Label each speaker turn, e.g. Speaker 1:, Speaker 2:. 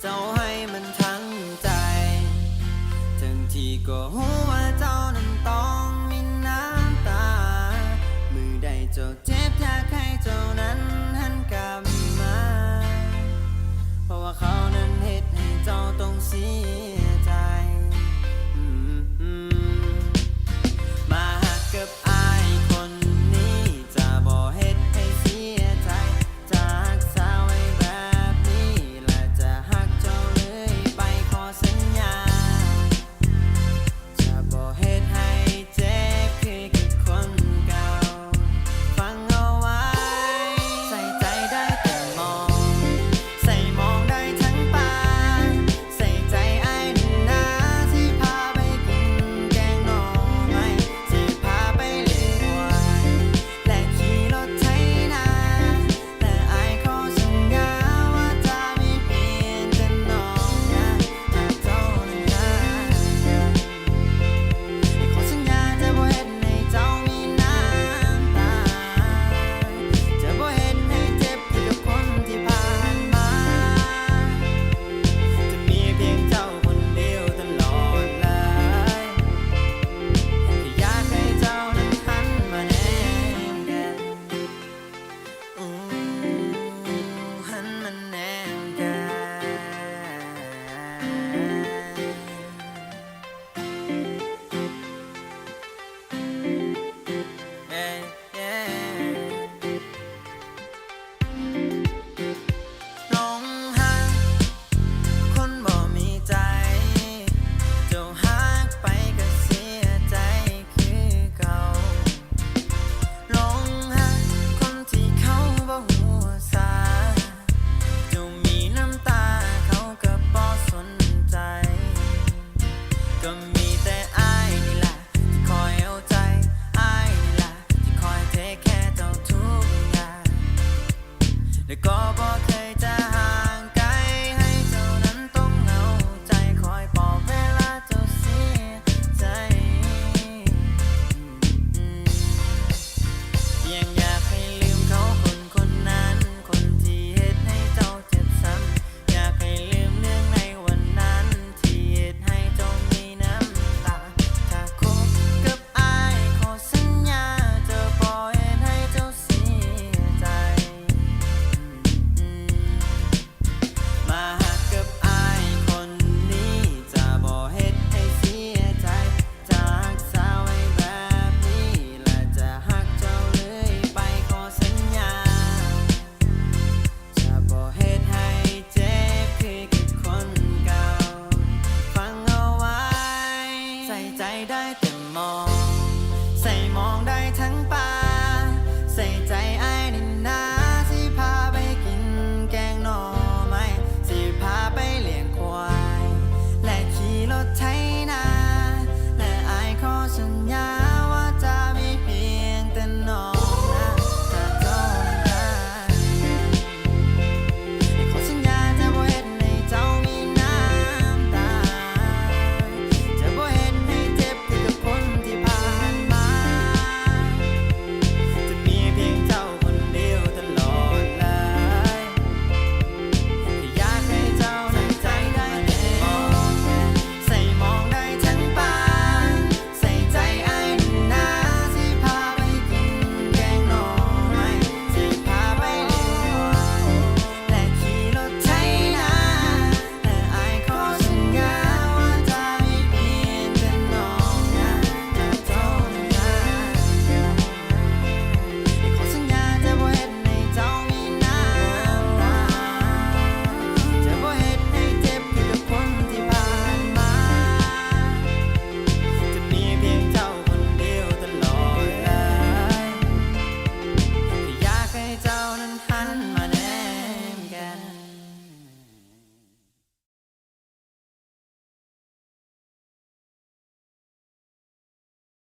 Speaker 1: เจ้าให้มันทั้งใจทั้งที่ก็หัวเจ้านั้นต้องมีน้ำตามือใดเจ้าเจ็บอยากให้เจ้านั้นหันกลับมาเพราะว่าเขานั้นเหตุให้เจ้าต้องเสียใจมาหักกับอายคนนี้จะบ่เหตุให้เสียใจจากสาวไว้แบบนี้และจะหักเจ้าเลยไปขอสัญญาจะบ่เหตุให้เจ็บคือกับคนเก่าฟังเอาไว้ใส่ใจได้แต่มองใส่มองได้ทั้งปากใส่ใจอายนั่นนะที่พาไปกินแกงหน่อไม้ที่พาไปเล่นหวยและขี่รถไถนาแต่อายขอสัญญาว่าจะไม่เปลี่ยนแต่น้องนะหากเจ้านั้นรักกันขอสัญญาจะบ่เฮ็ดให้เจ้ามีน้ำตาจะบ่เฮ็ดให้เจ็บคือกับคนที่ผ่านมาจะมีเพียงเจ้าคนเดียวตลอดเลยแค่อยากให้เจ้านั้นหันมาแนมกันหันมาแนมกันเอ้ยเอ้ยหลงหักคนบ่มีใจเจ้าหักไปก็เสียใจคือเก่าหลงหักคนที่เขาบ่หัวซาเจ้ามีน้ำตาเขาก็บ่สนใจก็มีแต่อายนี่แหละที่คอยเอาใจอายนี่แหละที่คอยเทคแค่เจ้าทุกอย่างและก็บ่